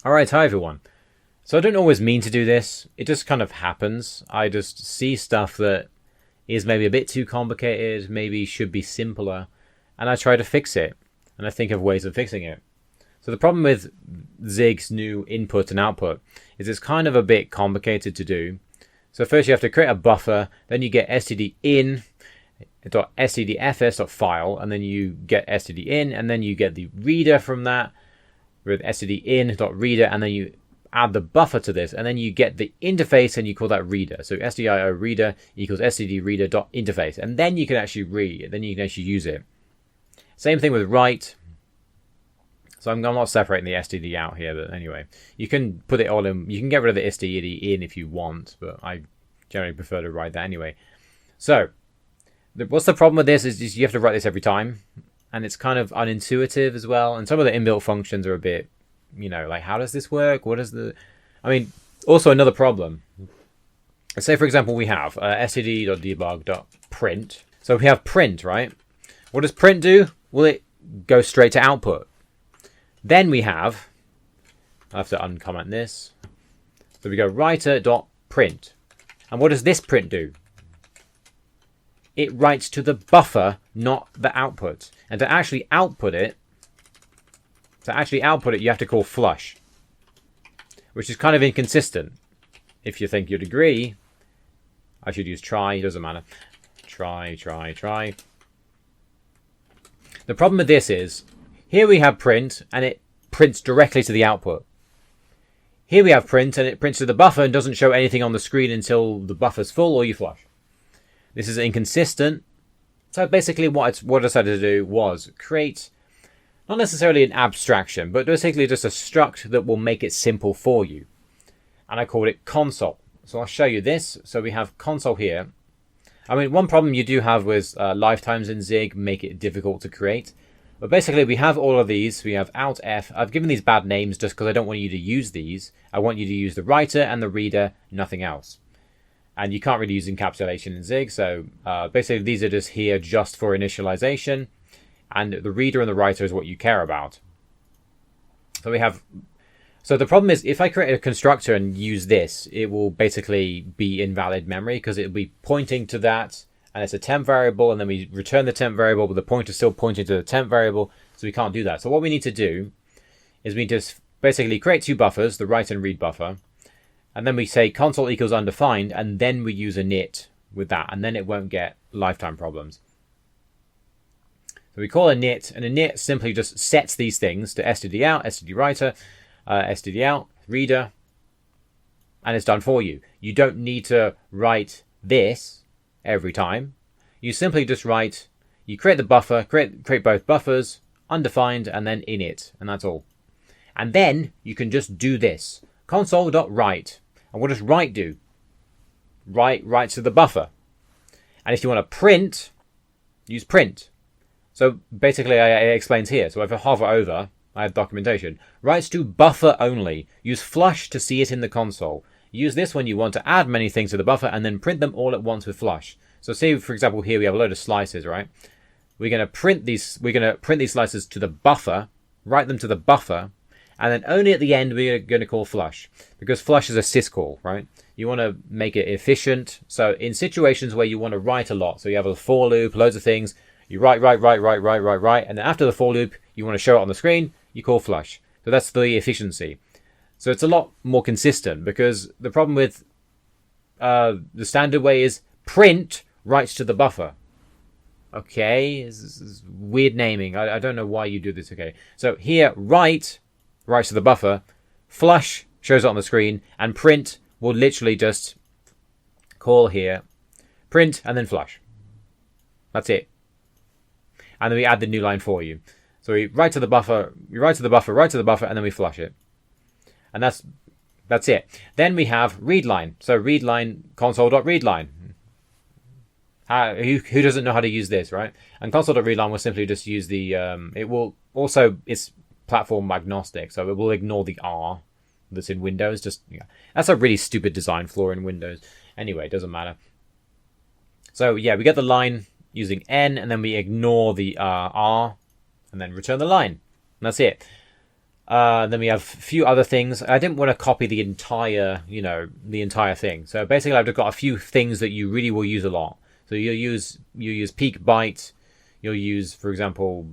Alright, hi everyone. So I don't always mean to do this, it just kind of happens. I just see stuff that is maybe a bit too complicated, maybe should be simpler, and I try to fix it, and I think of ways of fixing it. So the problem with Zig's new input and output is it's kind of a bit complicated to do. So first you have to create a buffer, then you get stdin.stdfs.file, and then you get stdin, and then you get the reader from that with stdin.reader, and then you add the buffer to this, and then you get the interface and you call that reader. So Zig IO reader equals stdreader.interface, and then you can actually read, then you can actually use it. Same thing with write. So I'm not separating the std out here, but anyway, you can put it all in. You can get rid of the std in if you want, but I generally prefer to write that anyway. So what's the problem with this is you have to write this every time, and it's kind of unintuitive as well, and some of the inbuilt functions are a bit, like, how does this work? What is also another problem. Let's say, for example, we have std.debug.print. So we have print, right? What does print do? Well, it goes straight to output. Then we have, I have to uncomment this. So we go writer.print. And what does this print do? It writes to the buffer, not the output. And to actually output it, you have to call flush, which is kind of inconsistent. If you think you'd agree, I should use try, it doesn't matter. Try. The problem with this is, here we have print, and it prints directly to the output. Here we have print, and it prints to the buffer and doesn't show anything on the screen until the buffer's full or you flush. This is inconsistent. So basically what I decided to do was create, not necessarily an abstraction, but basically just a struct that will make it simple for you. And I called it console. So I'll show you this. So we have console here. One problem you do have with lifetimes in Zig make it difficult to create. But basically we have all of these. We have Alt F. I've given these bad names just because I don't want you to use these. I want you to use the writer and the reader, nothing else. And you can't really use encapsulation in Zig. So basically these are just here just for initialization. And the reader and the writer is what you care about. So the problem is, if I create a constructor and use this, it will basically be invalid memory because it'll be pointing to that, and it's a temp variable, and then we return the temp variable, but the pointer is still pointing to the temp variable, so we can't do that. So what we need to do is we just basically create two buffers, the write and read buffer, and then we say console equals undefined, and then we use a init with that, and then it won't get lifetime problems. So we call a init, and a init simply just sets these things to std out, std writer, std out, reader, and it's done for you. You don't need to write this every time. You simply just write, you create the buffer, create both buffers, undefined, and then init, and that's all. And then you can just do this, console.write. And what does write do? Write writes to the buffer. And if you want to print, use print. So basically, it explains here. So if I hover over, I have documentation. Writes to buffer only. Use flush to see it in the console. Use this when you want to add many things to the buffer, and then print them all at once with flush. So say, for example, here we have a load of slices, right? We're going to print these slices to the buffer, write them to the buffer, and then only at the end we're going to call flush, because flush is a syscall, right? You want to make it efficient. So in situations where you want to write a lot, so you have a for loop, loads of things, you write, and then after the for loop, you want to show it on the screen, you call flush. So that's the efficiency. So it's a lot more consistent, because the problem with the standard way is print writes to the buffer. Okay, this is weird naming. I don't know why you do this. Okay, so here write writes to the buffer, flush shows it on the screen, and print will literally just call here print and then flush. That's it. And then we add the new line for you. So we write to the buffer, write to the buffer, and then we flush it. And that's it. Then we have read line. So read line, console.readline. Who doesn't know how to use this, right? And console.readline will simply just use the, it's platform agnostic, so it will ignore the R that's in Windows. That's a really stupid design flaw in Windows. Anyway, it doesn't matter. So yeah, we get the line using N, and then we ignore the R, and then return the line. And that's it. Then we have a few other things. I didn't want to copy the entire, the entire thing. So basically, I've just got a few things that you really will use a lot. So you use peek byte. You'll use, for example,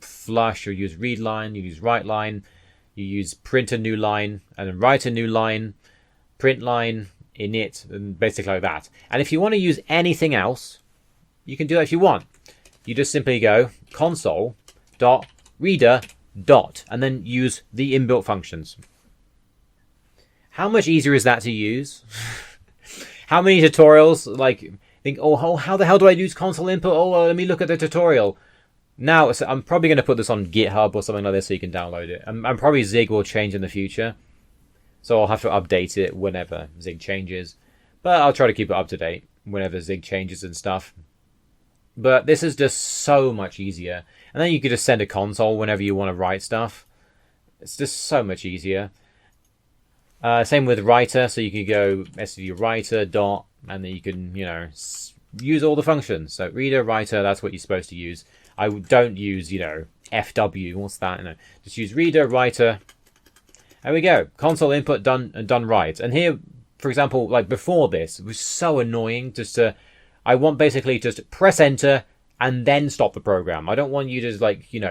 flush. You'll use read line. You use write line. You use print a new line and then write a new line, print line, init, and basically like that. And if you want to use anything else, you can do that if you want. You just simply go console.reader. And then use the inbuilt functions. How much easier is that to use? How many tutorials think, oh, how the hell do I use console input? Oh, let me look at the tutorial. Now, so I'm probably going to put this on GitHub or something like this so you can download it. And probably Zig will change in the future. So I'll have to update it whenever Zig changes. But I'll try to keep it up to date whenever Zig changes and stuff. But this is just so much easier. And then you could just send a console whenever you want to write stuff. It's just so much easier. Same with writer. So you can go std writer dot, and then you can, use all the functions. So reader, writer, that's what you're supposed to use. I don't use, FW. What's that? Just use reader, writer. There we go. Console input done and done right. And here, for example, like before this, it was so annoying just to... I want basically just press enter and then stop the program. I don't want you to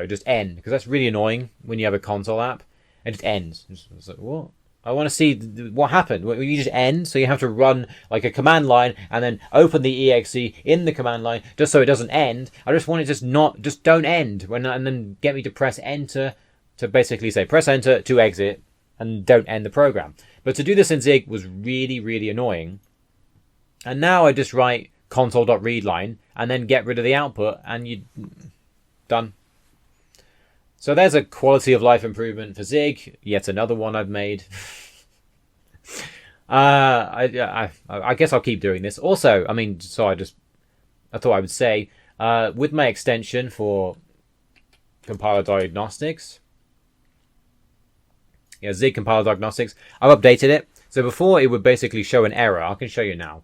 just end, because that's really annoying when you have a console app. It just ends. It's like, what? I want to see what happened. You just end, so you have to run like a command line and then open the exe in the command line just so it doesn't end. I just want it just don't end and then get me to press enter to basically say press enter to exit and don't end the program. But to do this in Zig was really, really annoying. And now I just write console.readline and then get rid of the output and you're done. So there's a quality of life improvement for Zig. Yet another one I've made. I guess I'll keep doing this. Also, I thought I would say, with my extension for compiler diagnostics, Zig compiler diagnostics, I've updated it. So before it would basically show an error. I can show you now.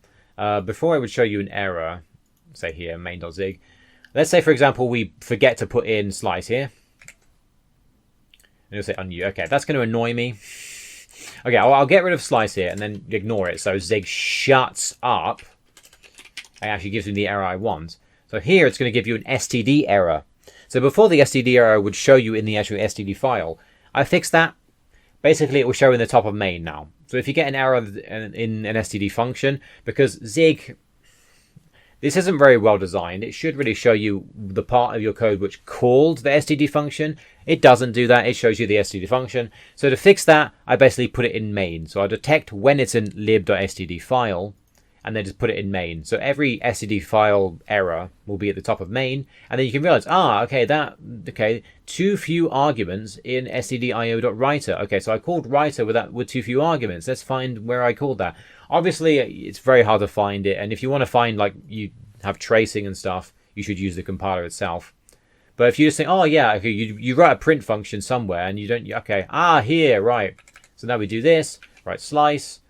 Before I would show you an error, say here, main.zig. Let's say, for example, we forget to put in slice here. And it'll say undo. Okay, that's going to annoy me. Okay, I'll get rid of slice here and then ignore it. So Zig shuts up. It actually gives me the error I want. So here it's going to give you an std error. So before the std error would show you in the actual std file, I fixed that. Basically, it will show in the top of main now. So if you get an error in an std function, because Zig, this isn't very well designed. It should really show you the part of your code which called the std function. It doesn't do that. It shows you the std function. So to fix that, I basically put it in main. So I detect when it's in lib.std file, and then just put it in main. So every std file error will be at the top of main, and then you can realize, too few arguments in stdio.writer. Okay, so I called writer with too few arguments. Let's find where I called that. Obviously, it's very hard to find it, and if you want to find, you have tracing and stuff, you should use the compiler itself. But if you just think, you write a print function somewhere, and you don't, here, right. So now we do this, write slice,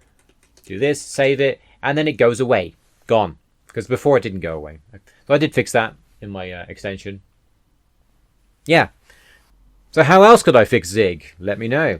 do this, save it, and then it goes away, gone, because before it didn't go away. So I did fix that in my extension. Yeah. So how else could I fix Zig? Let me know.